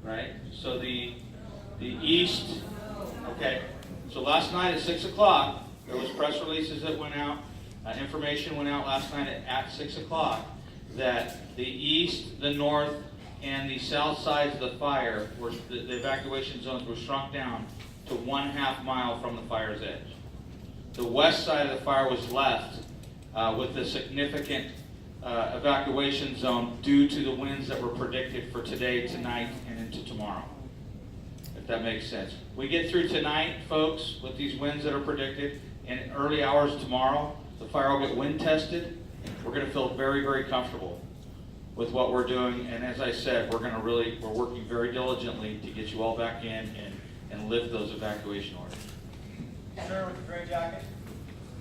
right? So the east, okay. So last night at 6 o'clock, there was press releases that went out. Information went out last night at 6 o'clock that the east, the north, and the south sides of the fire, were the evacuation zones were shrunk down to 1/2 mile from the fire's edge. The west side of the fire was left with a significant evacuation zone due to the winds that were predicted for today, tonight, and into tomorrow. If that makes sense. We get through tonight, folks, with these winds that are predicted, and early hours tomorrow, the fire will get wind tested. We're going to feel very, very comfortable with what we're doing. And as I said, we're working very diligently to get you all back in and lift those evacuation orders. Sir, with the gray jacket.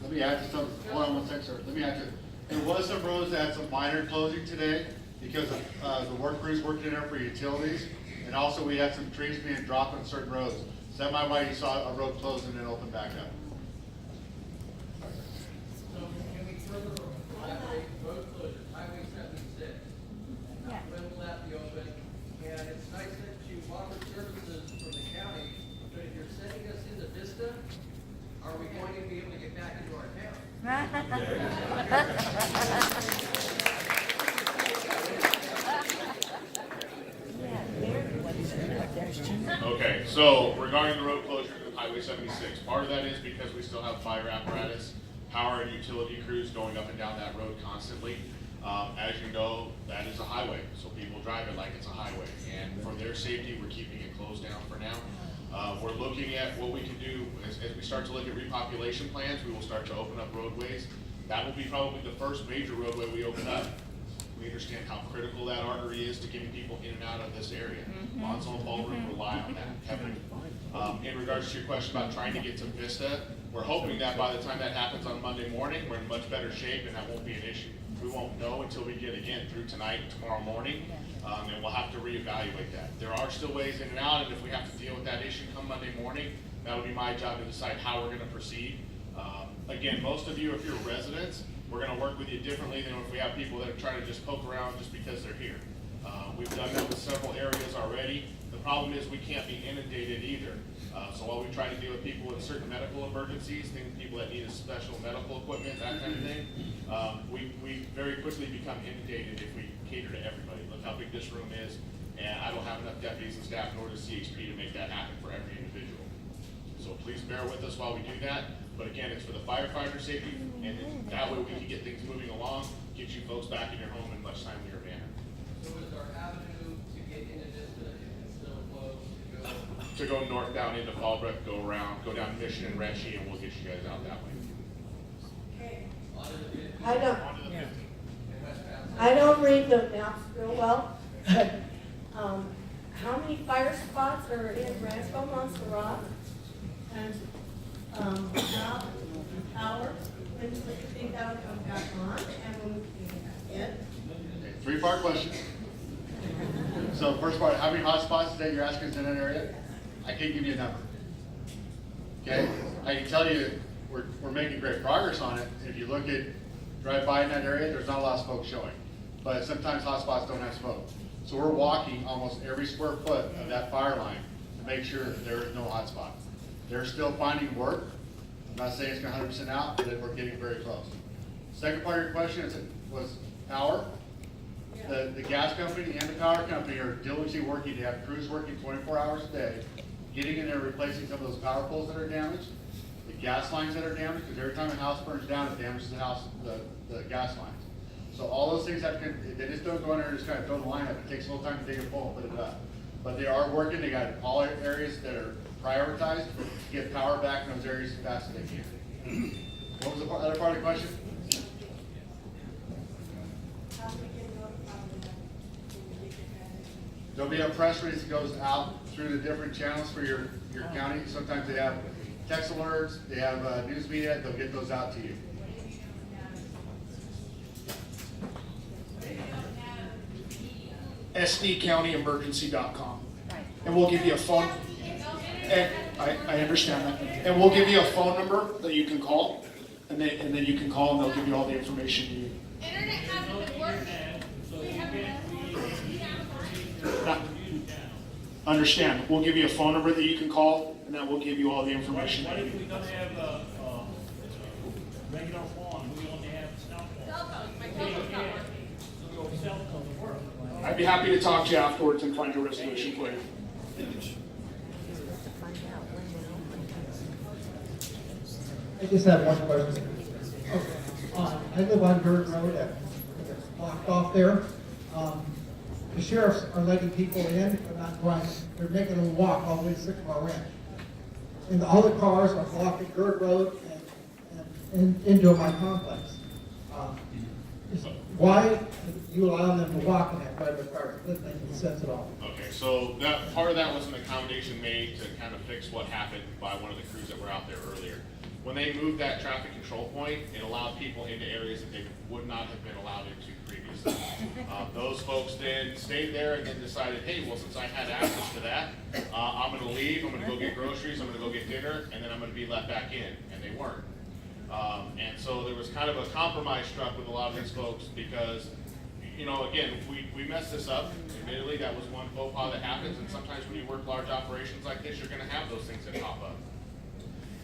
Let me add to something. Hold on 1 second, sir. Let me add to. There was some roads that had some minor closing today because of the work crews working in there for utilities, and also we had some trees being dropped on certain roads. So that might be why you saw a road close and then open back up. So can we further elaborate road closure, Highway 76? Yeah. When will that be open? And it's nice that you offer services from the county, but if you're sending us into Vista, are we going to be able to get back into our town? Okay, so regarding the road closure of Highway 76, part of that is because we still have fire apparatus, power and utility crews going up and down that road constantly. As you know, that is a highway, so people drive it like it's a highway. And for their safety, we're keeping it closed down for now. We're looking at what we can do as we start to look at repopulation plans. We will start to open up roadways. That will be probably the first major roadway we open up. We understand how critical that artery is to getting people in and out of this area. Monzo and Fallbrook rely on that heavily. In regards to your question about trying to get to Vista, we're hoping that by the time that happens on Monday morning, we're in much better shape and that won't be an issue. We won't know until we get again through tonight and tomorrow morning, and we'll have to reevaluate that. There are still ways in and out, and if we have to deal with that issue come Monday morning, that'll be my job to decide how we're going to proceed. Again, most of you, if you're residents, we're going to work with you differently than if we have people that are trying to just poke around just because they're here. We've done that with several areas already. The problem is we can't be inundated either. So while we try to deal with people with certain medical emergencies, people that need a special medical equipment, that kind of thing, we very quickly become inundated if we cater to everybody. Look how big this room is, and I don't have enough deputies and staff nor does CHP to make that happen for every individual. So please bear with us while we do that. But again, it's for the firefighter safety, and that way we can get things moving along, get you folks back in your home in much timelier manner. So is our avenue to get into Vista, is it still closed To go north down into Fallbrook, go around, go down Mission and Retchie, and we'll get you guys out that way. onto the 50 I don't, and westbound? I don't read the maps real well, but, how many fire spots are in Ransboro, Montserrat? And, now, power, when do you think that would come back on, and when we Okay, 3-part question. So first part, how many hotspots that you're asking is in an area? I can't give you a number. Okay, I can tell you we're making great progress on it. If you look at drive by in that area, there's not a lot of smoke showing, but sometimes hotspots don't have smoke. So we're walking almost every square foot of that fire line to make sure there is no hotspot. They're still finding work. I'm not saying it's 100% out, but we're getting very close. Second part of your question was power. The gas company and the power company are diligently working to have crews working 24 hours a day, getting in there, replacing some of those power poles that are damaged, the gas lines that are damaged, because every time a house burns down, it damages the house, the gas lines. So all those things have to, they just don't go in there and just kind of throw the line up. It takes a little time to dig a pole and put it up. But they are working. They got all areas that are prioritized to get power back in those areas as fast as they can. What was the other part of the question? There'll be a press release that goes out through the different channels for your county. Sometimes they have text alerts, they have news media, they'll get those out to you. sdcountyemergency.com, and we'll give you a phone. And I understand that, and we'll give you a phone number that you can call, and then you can call, and they'll give you all the information you need. Internet hasn't been working. We haven't. understand. We'll give you a phone number that you can call, and then we'll give you all the information What that you if we need. don't have, regular phone, we only have cell phone? Cell phones, my telephone's not working. So cell phones work. I'd be happy to talk to you afterwards and find a resolution for you. I just have one question. I live on Dirt Road, it's blocked off there. The sheriffs are letting people in, but not driving. They're making them walk all the way to 6 Mile Ranch. And all the cars are blocking Dirt Road and into my complex. Why do you allow them to walk in that private car? It doesn't make any sense at all. Okay, so that, part of that was an accommodation made to kind of fix what happened by one of the crews that were out there earlier. When they moved that traffic control point, it allowed people into areas that they would not have been allowed into previously. Those folks then stayed there and then decided, hey, well, since I had access to that, I'm gonna leave, I'm gonna go get groceries, I'm gonna go get dinner, and then I'm gonna be let back in, and they weren't. And so there was kind of a compromise struck with a lot of these folks because, you know, again, we messed this up. Admittedly, that was one faux pas that happens, and sometimes when you work large operations like this, you're gonna have those things that pop up.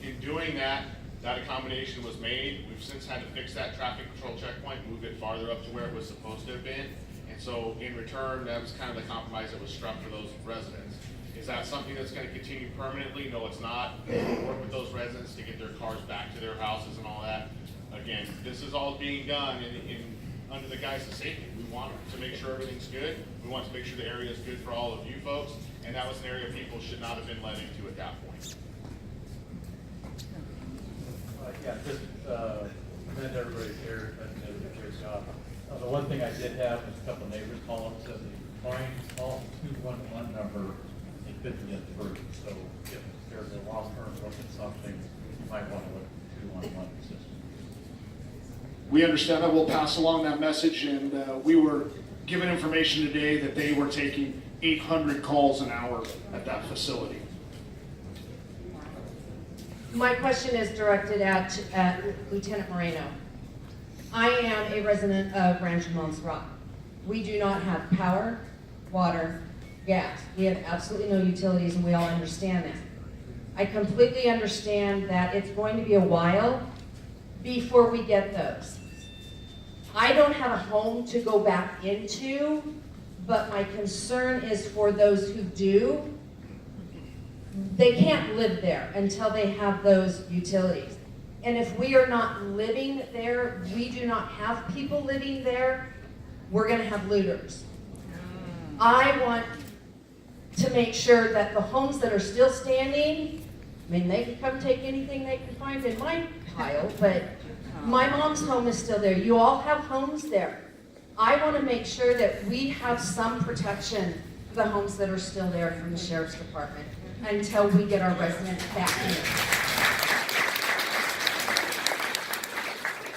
In doing that, that accommodation was made. We've since had to fix that traffic control checkpoint, move it farther up to where it was supposed to have been. And so in return, that was kind of the compromise that was struck for those residents. Is that something that's gonna continue permanently? No, it's not. We'll work with those residents to get their cars back to their houses and all that. Again, this is all being done under the guise of safety. We want to make sure everything's good. We want to make sure the area is good for all of you folks. And that was an area people should not have been let into at that point. Yeah, just commend everybody here, and did a great job. The one thing I did have was a couple neighbors call up, said the call 211 number, it couldn't get through. So if there's a long-term look at something, you might want to look at 211 system. We understand that. We'll pass along that message, and we were given information today that they were taking 800 calls an hour at that facility. My question is directed at Lieutenant Moreno. I am a resident of Rancho Montserrat. We do not have power, water, gas. We have absolutely no utilities, and we all understand that. I completely understand that it's going to be a while before we get those. I don't have a home to go back into, but my concern is for those who do. They can't live there until they have those utilities. And if we are not living there, we do not have people living there, we're gonna have looters. I want to make sure that the homes that are still standing, I mean, they can come take anything they can find in my pile, but my mom's home is still there. You all have homes there. I want to make sure that we have some protection for the homes that are still there from the Sheriff's Department until we get our residents back here.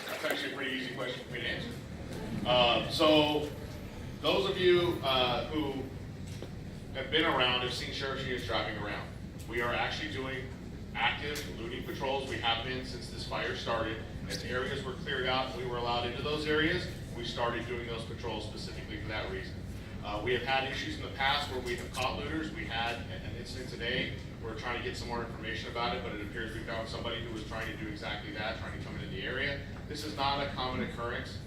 That's actually a pretty easy question for me to answer. So those of you who have been around have seen sheriff's units driving around. We are actually doing active looting patrols. We have been since this fire started. As areas were cleared out and we were allowed into those areas, we started doing those patrols specifically for that reason. We have had issues in the past where we have caught looters. We had an incident today. We're trying to get some more information about it, but it appears we found somebody who was trying to do exactly that, trying to come into the area. This is not a common occurrence,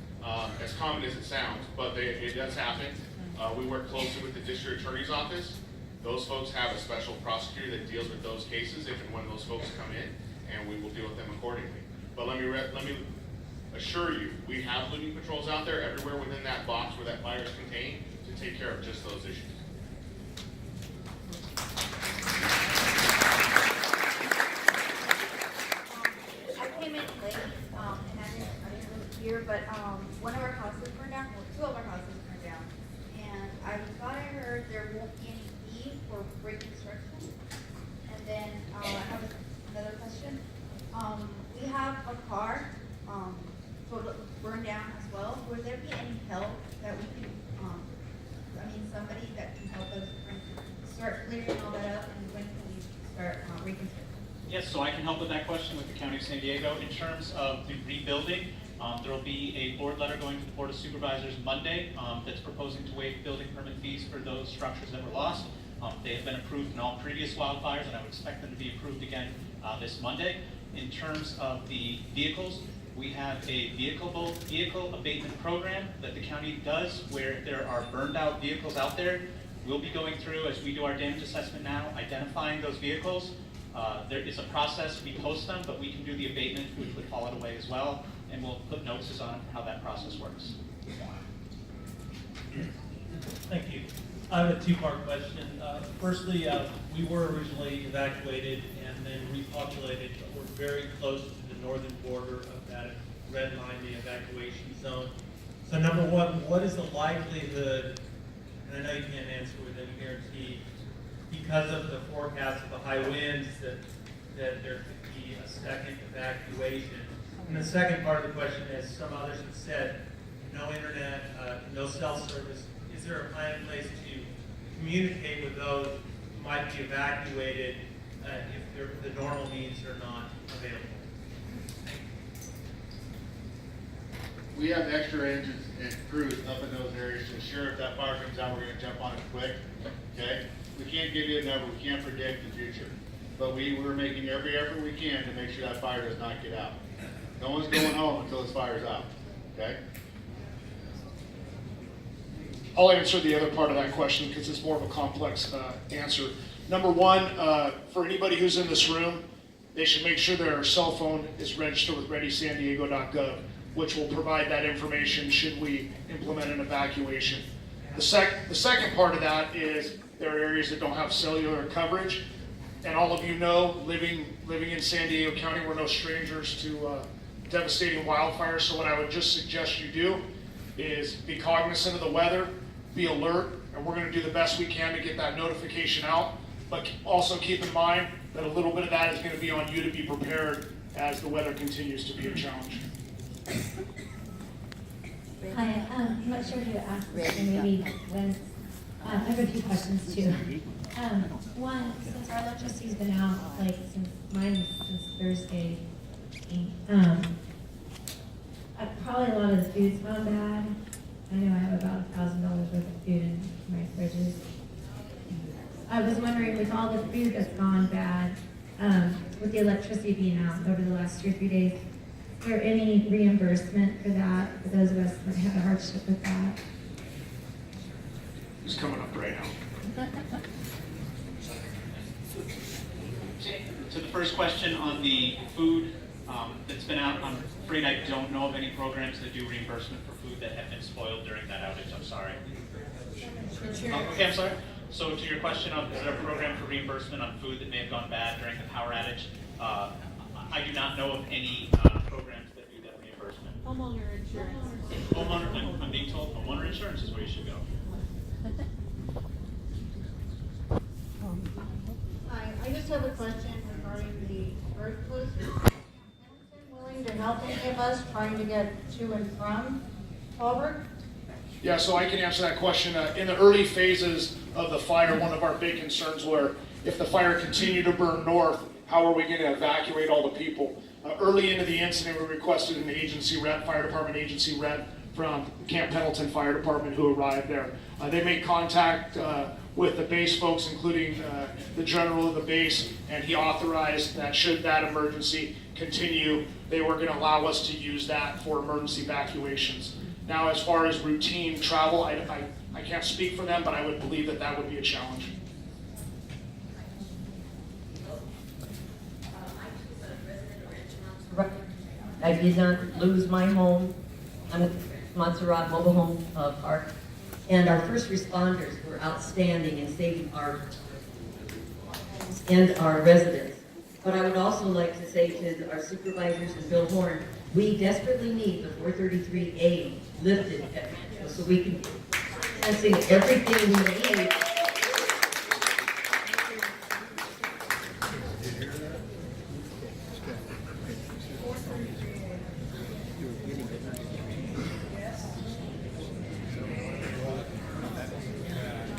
as common as it sounds, but it does happen. We work closely with the district attorney's office. Those folks have a special prosecutor that deals with those cases if and when those folks come in, and we will deal with them accordingly. But let me assure you, we have looting patrols out there everywhere within that box where that fire is contained to take care of just those issues. I came in late, and I didn't really hear, but one of our houses burned down, well, two of our houses burned down. And I thought I heard there won't be any fee for reconstruction. And then I have another question. We have a car, burned down as well. Would there be any help that we can, somebody that can help us start clearing all that up, and when can we start reconstruction? Yes, so I can help with that question with the County of San Diego. In terms of the rebuilding, there will be a board letter going to the Board of Supervisors Monday that's proposing to waive building permit fees for those structures that were lost. They have been approved in all previous wildfires, and I would expect them to be approved again this Monday. In terms of the vehicles, we have a vehicle abatement program that the county does where if there are burned out vehicles out there. We'll be going through, as we do our damage assessment now, identifying those vehicles. There is a process, we post them, but we can do the abatement, which would haul it away as well, and we'll put notices on how that process works. Thank you. I have a two-part question. Firstly, we were originally evacuated and then repopulated, but we're very close to the northern border of that red line, the evacuation zone. So number one, what is the likelihood, and I know you can't answer with any guarantee, because of the forecast of the high winds, that there could be a second evacuation? And the second part of the question, as some others have said, no internet, no cell service. Is there a plan in place to communicate with those who might be evacuated if the normal means are not available? We have extra engines and crews up in those areas to ensure if that fire comes out, we're gonna jump on it quick, okay? We can't give you a number, we can't predict the future, but we're making every effort we can to make sure that fire does not get out. No one's going home until this fire's out, okay? I'll answer the other part of that question because it's more of a complex answer. Number one, for anybody who's in this room, they should make sure their cell phone is registered with readysandiego.gov, which will provide that information should we implement an evacuation. The second part of that is there are areas that don't have cellular coverage, and all of you know, living in San Diego County, we're no strangers to devastating wildfires. So what I would just suggest you do is be cognizant of the weather, be alert, and we're going to do the best we can to get that notification out. But also keep in mind that a little bit of that is going to be on you to be prepared as the weather continues to be a challenge. Hi, I'm not sure who to ask this, so maybe when, I have a few questions too. One, since our electricity's been out, like since Thursday, probably a lot of the food's gone bad. I know I have about $1,000 worth of food in my fridges. I was wondering, with all the food that's gone bad, with the electricity being out over the last 2 or 3 days, is there any reimbursement for that, for those of us that have a hardship with that? It's coming up right now. To the first question on the food that's been out, I'm afraid I don't know of any programs that do reimbursement for food that have been spoiled during that outage. I'm sorry. Okay, I'm sorry. So to your question of is there a program for reimbursement on food that may have gone bad during the power outage, I do not know of any programs that do that reimbursement. Homeowner insurance. I'm being told homeowner insurance is where you should go. Hi, I just have a question regarding the earth closure. Is Hamilton willing to help any of us trying to get to and from Fallbrook? Yeah, so I can answer that question. In the early phases of the fire, one of our big concerns were if the fire continued to burn north, how are we going to evacuate all the people? Early into the incident, we requested an agency rep, fire department agency rep from Camp Pendleton Fire Department who arrived there. They made contact with the base folks, including the general of the base, and he authorized that should that emergency continue, they were going to allow us to use that for emergency evacuations. Now, as far as routine travel, I can't speak for them, but I would believe that that would be a challenge. I did not lose my home. I'm at Montserrat Mobile Home Park, and our first responders were outstanding in saving our homes and our residents. But I would also like to say to our supervisors and Bill Horn, we desperately need the 433A lifted so we can sensing everything we need.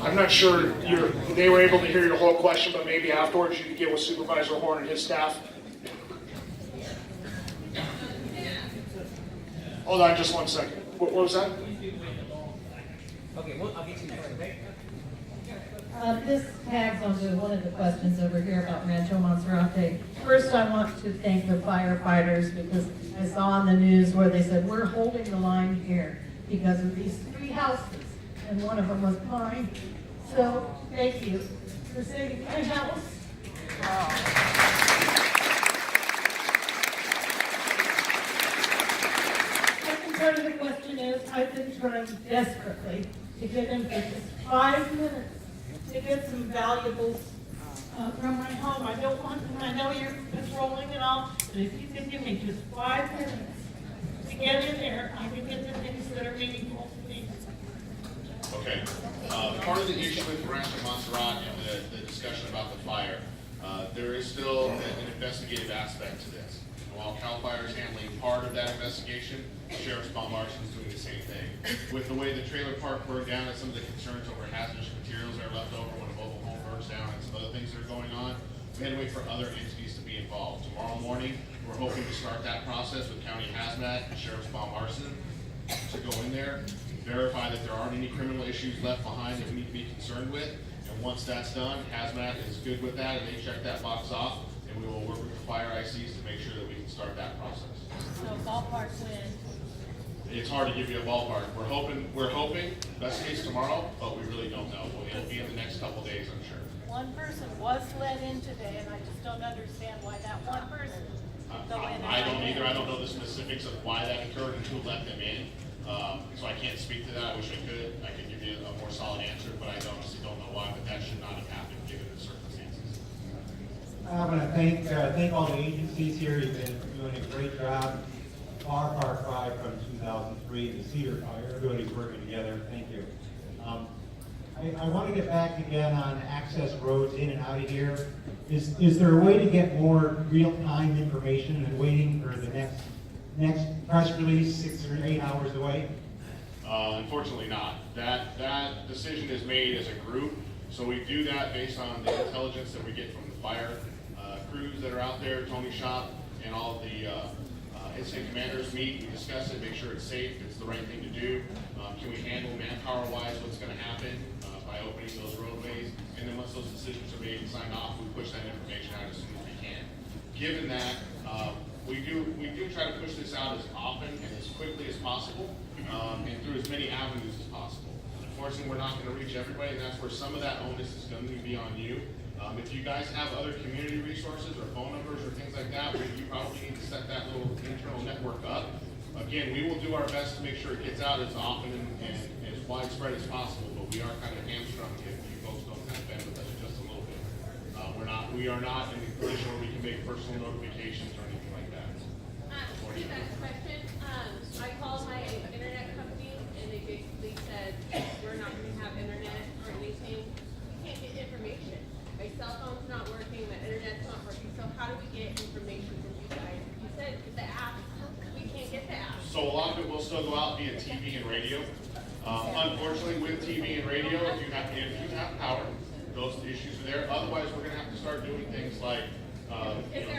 I'm not sure they were able to hear your whole question, but maybe afterwards you could get with Supervisor Horn and his staff. Hold on just one second. What was that? Okay, well, I'll get you next, okay? This tags onto one of the questions over here about Rancho Monserrate. First, I want to thank the firefighters because I saw on the news where they said, we're holding the line here because of these 3 houses, and one of them was mine. So, thank you for saving my house. Second part of the question is, I've been trying desperately to get in for just 5 minutes to get some valuables from my home. I don't want them. I know you're patrolling and all, but if you can give me just 5 minutes to get in there, I can get the things that are meaningful to me. Okay. Part of the issue with Rancho Montserrat and the discussion about the fire, there is still an investigative aspect to this. And while CAL FIRE is handling part of that investigation, Sheriff's Balmarson is doing the same thing. With the way the trailer park burned down and some of the concerns over hazardous materials that are left over when a mobile home burns down and some other things that are going on, we had to wait for other entities to be involved. Tomorrow morning, we're hoping to start that process with County Hazmat and Sheriff's Balmarson to go in there, verify that there aren't any criminal issues left behind that we need to be concerned with. And once that's done, Hazmat is good with that and they check that box off, and we will work with the fire ICs to make sure that we can start that process. So ballpark win. It's hard to give you a ballpark. We're hoping, best case tomorrow, but we really don't know. It'll be in the next couple days, I'm sure. One person was let in today, and I just don't understand why that one person would go in. I don't either. I don't know the specifics of why that occurred and who let them in. So I can't speak to that. I wish I could. I could give you a more solid answer, but I honestly don't know why, but that should not have happened given the circumstances. I want to thank all the agencies here. You've been doing a great job. Far cry from 2003, the Cedar Fire. Everybody's working together. Thank you. I want to get back again on access roads in and out of here. Is there a way to get more real-time information than waiting for the next press release 6 or 8 hours away? Unfortunately not. That decision is made as a group, so we do that based on the intelligence that we get from the fire crews that are out there, Tony's shop, and all of the incident commanders meet, we discuss it, make sure it's safe, it's the right thing to do. Can we handle manpower-wise what's going to happen by opening those roadways? And then once those decisions are made and signed off, we push that information out as soon as we can. Given that, we do try to push this out as often and as quickly as possible, and through as many avenues as possible. Unfortunately, we're not going to reach everybody, and that's where some of that onus is going to be on you. If you guys have other community resources or phone numbers or things like that, you probably need to set that little internal network up. Again, we will do our best to make sure it gets out as often and as widespread as possible, but we are kind of hamstrung if you folks don't kind of bend with us just a little bit. We are not in a position where we can make personal notifications or anything like that. Next question. I called my internet company and they basically said we're not going to have internet or anything. We can't get information. My cell phone's not working, my internet's not working. So how do we get information from you guys? You said the app. We can't get the app. So a lot of it will still go out via TV and radio. Unfortunately, with TV and radio, if you have power, those issues are there. Otherwise, we're going to have to start doing things like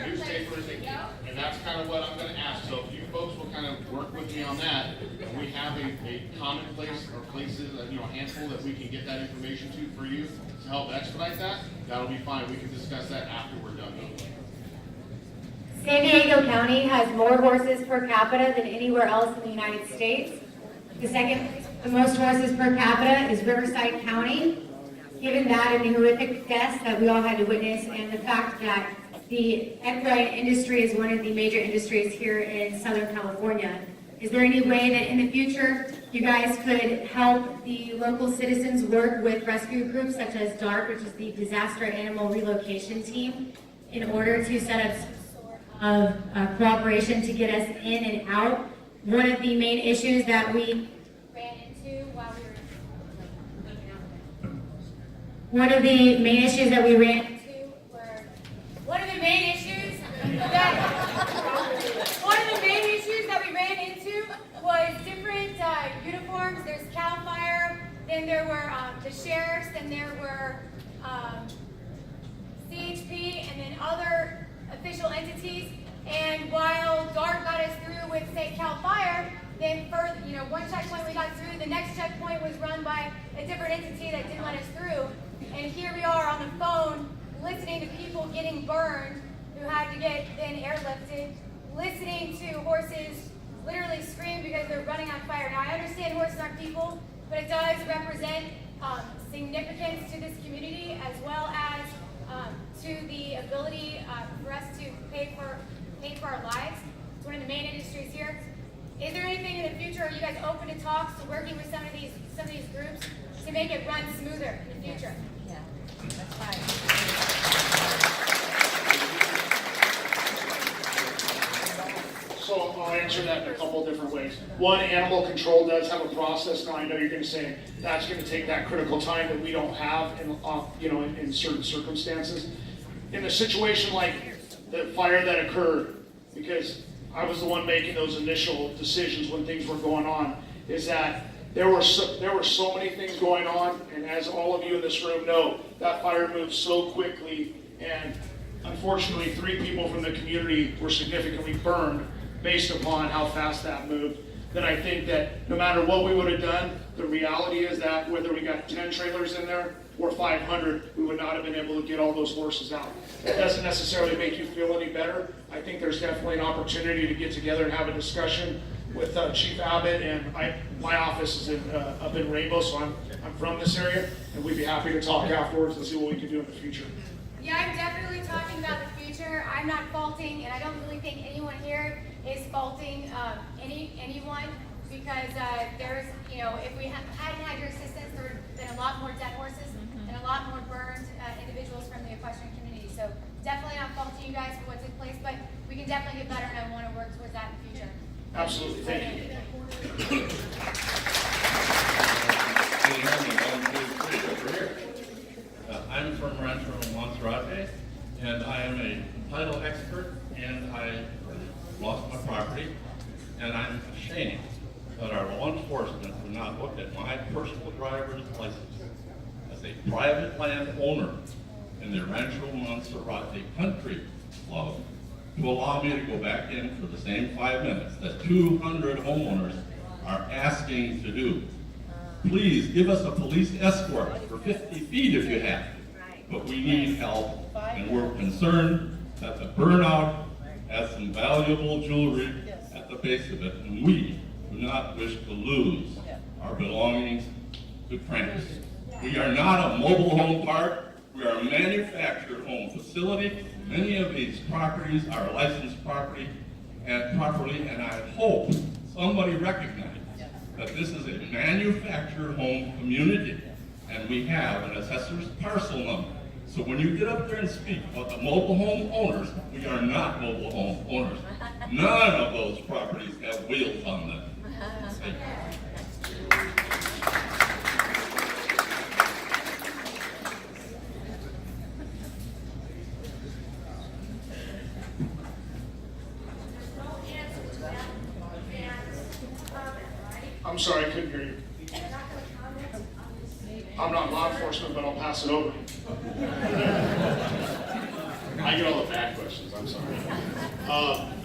newspapers, and that's kind of what I'm going to ask. So if you folks will kind of work with me on that, and we have a common place or places, a handful that we can get that information to for you to help expedite that, that'll be fine. We can discuss that after we're done. San Diego County has more horses per capita than anywhere else in the United States. The second most horses per capita is Riverside County. Given that and the horrific deaths that we all had to witness, and the fact that the equine industry is one of the major industries here in Southern California, is there any way that in the future you guys could help the local citizens work with rescue groups such as DART, which is the Disaster Animal Relocation Team, in order to set up some sort of cooperation to get us in and out? One of the main issues that we ran into while we were One of the main issues that we ran into was different uniforms. There's CAL FIRE, then there were the sheriffs, and there were CHP, and then other official entities. And while DART got us through with, say, CAL FIRE, then further, one checkpoint we got through, the next checkpoint was run by a different entity that didn't let us through. And here we are on the phone, listening to people getting burned who had to get then airlifted, listening to horses literally scream because they're running on fire. Now, I understand horses aren't people, but it does represent significance to this community as well as to the ability for us to pay for our lives. It's one of the main industries here. Is there anything in the future? Are you guys open to talks, to working with some of these groups to make it run smoother in the future? Yeah, that's fine. So I'll answer that in a couple of different ways. One, animal control does have a process. Now I know you're going to say that's going to take that critical time that we don't have in, in certain circumstances. In a situation like the fire that occurred, because I was the one making those initial decisions when things were going on, is that there were so many things going on, and as all of you in this room know, that fire moved so quickly, and unfortunately 3 people from the community were significantly burned based upon how fast that moved. Then I think that no matter what we would have done, the reality is that whether we got 10 trailers in there or 500, we would not have been able to get all those horses out. That doesn't necessarily make you feel any better. I think there's definitely an opportunity to get together and have a discussion with Chief Abbott, and my office is up in Rainbow, so I'm from this area, and we'd be happy to talk afterwards and see what we can do in the future. Yeah, I'm definitely talking about the future. I'm not faulting, and I don't really think anyone here is faulting anyone, because there's, if we hadn't had your assistance, there would have been a lot more dead horses and a lot more burned individuals from the equestrian community. So definitely not faulting you guys for what took place, but we can definitely get better, and I want to work towards that in the future. Absolutely, thank you. I'm from Rancho Monserrate, and I am a title expert, and I lost my property, and I'm ashamed that our law enforcement have not looked at my personal driver's license as a private land owner in the Rancho Monserrate country club to allow me to go back in for the same 5 minutes that 200 homeowners are asking to do. Please give us a police escort for 50 feet if you have to, but we need help, and we're concerned that the burnout has some valuable jewelry at the base of it, and we do not wish to lose our belongings to tramps. We are not a mobile home park. We are a manufactured home facility. Many of these properties are licensed property and properly, and I hope somebody recognizes that this is a manufactured home community, and we have an assessor's parcel number. So when you get up there and speak about the mobile home owners, we are not mobile home owners. None of those properties have wheels on them. Thank you. I'm sorry, I couldn't hear you. I'm not law enforcement, but I'll pass it over. I get all the bad questions, I'm sorry.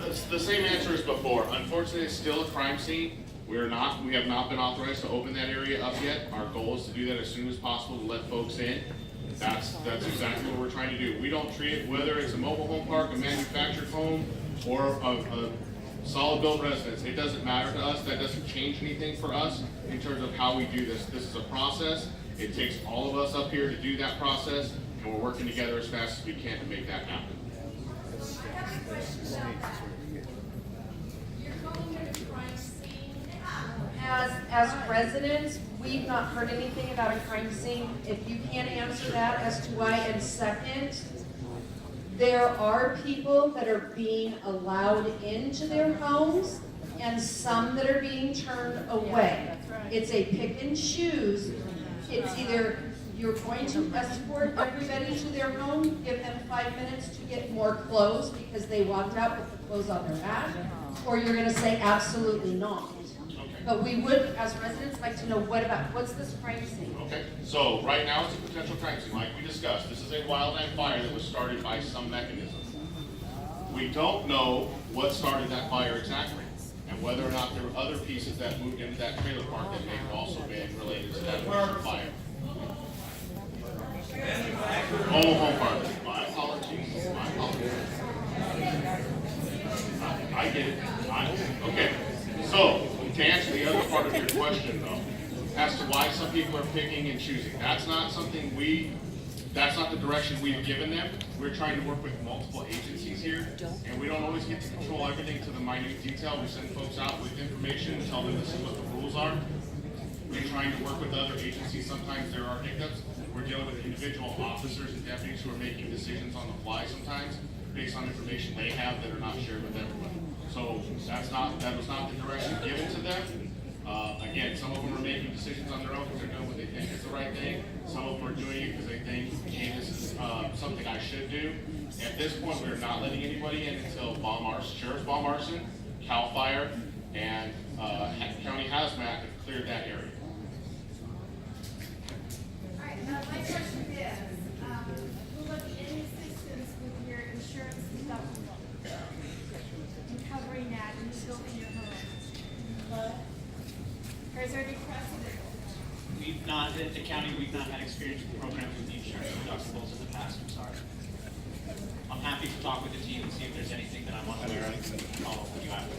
It's the same answer as before. Unfortunately, it's still a crime scene. We have not been authorized to open that area up yet. Our goal is to do that as soon as possible to let folks in. That's exactly what we're trying to do. We don't treat it, whether it's a mobile home park, a manufactured home, or a solid built residence. It doesn't matter to us. That doesn't change anything for us in terms of how we do this. This is a process. It takes all of us up here to do that process, and we're working together as fast as we can to make that happen. I have a question about that. You're calling it a crime scene. As residents, we've not heard anything about a crime scene. If you can't answer that as to why, and second, there are people that are being allowed into their homes and some that are being turned away. It's a pick and choose. It's either you're going to escort everybody to their home, give them 5 minutes to get more clothes because they walked out with the clothes on their back, or you're going to say absolutely not. But we would, as residents, like to know what's this crime scene? Okay, so right now it's a potential crime scene, like we discussed. This is a wildland fire that was started by some mechanism. We don't know what started that fire exactly, and whether or not there were other pieces that moved into that trailer park that may have also been related to that initial fire. Mobile home park. My apologies. My apologies. I get it. Okay. So, to answer the other part of your question though, as to why some people are picking and choosing, that's not the direction we've given them. We're trying to work with multiple agencies here, and we don't always get to control everything to the minute detail. We send folks out with information, tell them this is what the rules are. We're trying to work with other agencies. Sometimes there are hiccups. We're dealing with individual officers and deputies who are making decisions on the fly sometimes based on information they have that are not shared with everyone. So that was not the direction given to them. Again, some of them are making decisions on their own because they're doing what they think is the right thing. Some of them are doing it because they think, hey, this is something I should do. At this point, we're not letting anybody in until Sheriff's Bomb Arson, CAL FIRE, and County Hazmat have cleared that area. All right, my question is, will there be any assistance with your insurance deductible in covering that when you still in your home? Or is there any precedent? We've not, at the county, we've not had experience with programs with the insurance deductibles in the past, I'm sorry. I'm happy to talk with the team and see if there's anything that I'm unaware of and follow up with you after.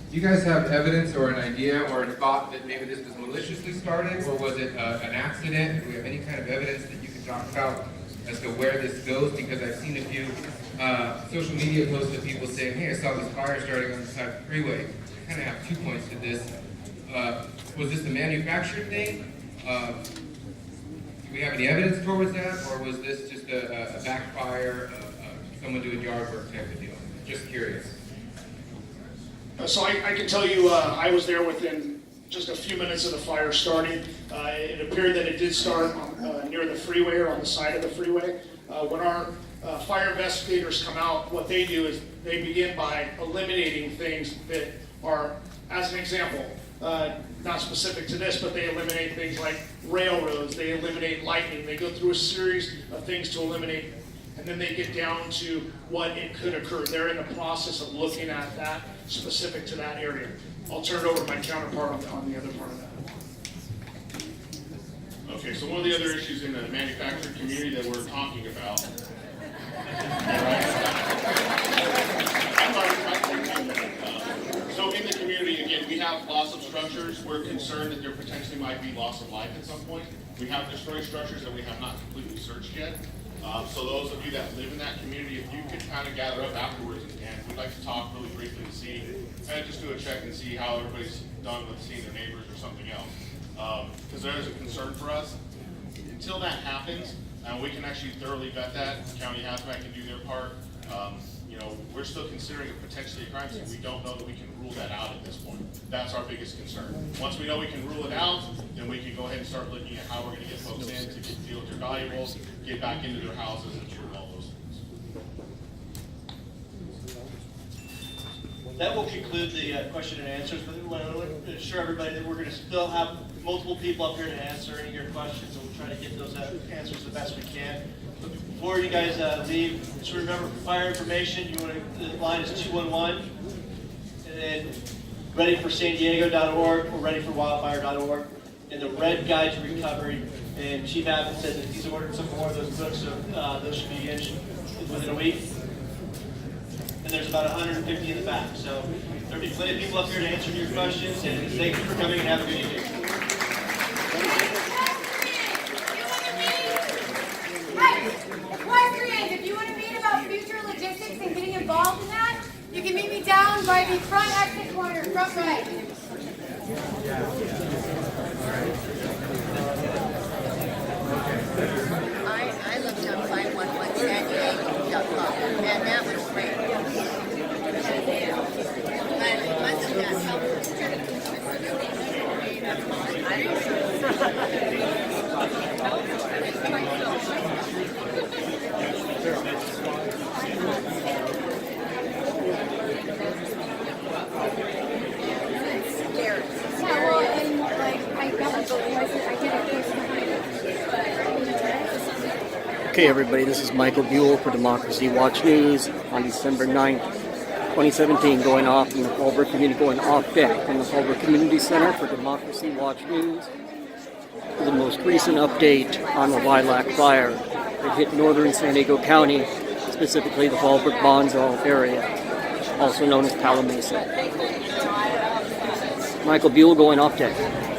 Do you guys have evidence or an idea or a thought that maybe this was maliciously started, or was it an accident? Do we have any kind of evidence that you can talk about as to where this goes? Because I've seen a few social media posts of people saying, hey, I saw this fire starting on the side of the freeway. I kind of have 2 points to this. Was this a manufactured thing? Do we have any evidence towards that, or was this just a backfire, someone doing yard work type of deal? Just curious. So I can tell you, I was there within just a few minutes of the fire starting. It appeared that it did start near the freeway or on the side of the freeway. When our fire investigators come out, what they do is they begin by eliminating things that are, as an example, not specific to this, but they eliminate things like railroads, they eliminate lightning, they go through a series of things to eliminate, and then they get down to what it could occur. They're in the process of looking at that specific to that area. I'll turn it over to my counterpart on the other part of that. Okay, so one of the other issues in the manufacturing community that we're talking about. So in the community, again, we have loss of structures. We're concerned that there potentially might be loss of life at some point. We have destroyed structures that we have not completely searched yet. So those of you that live in that community, if you could kind of gather up afterwards, and we'd like to talk really briefly to see, kind of just do a check and see how everybody's done with seeing their neighbors or something else. Because there is a concern for us. Until that happens, we can actually thoroughly vet that. County Hazmat can do their part. You know, we're still considering it potentially a crime scene. We don't know that we can rule that out at this point. That's our biggest concern. Once we know we can rule it out, then we can go ahead and start looking at how we're going to get folks in to deal with their valuables, get back into their houses, and prove all those things. That will conclude the question and answers, but we want to assure everybody that we're going to still have multiple people up here to answer any of your questions, and we'll try to get those answers the best we can. But before you guys leave, just remember, for fire information, the line is 211, and then readyforsandiego.org or readyforwildfire.org, and the red guide to recovery. And Chief Abbott said that he's ordered some more of those books, so those should be in within a week. And there's about 150 in the back. So there'll be plenty of people up here to answer your questions, and thank you for coming and have a good evening. Equestrians, if you want to read about future logistics and getting involved in that, you can meet me down by the front exit corner, front right. I looked up 511sandiego.com, and that was great. But it wasn't that Yeah, well, and like, I got Okay, everybody, this is Michael Buell for Democracy Watch News on December 9th, 2017, going off from the Fallbrook Community, going off deck from the Fallbrook Community Center for Democracy Watch News. The most recent update on the Lilac Fire that hit northern San Diego County, specifically the Fallbrook-Bonzo area, also known as Palo Mesa. Michael Buell going off deck.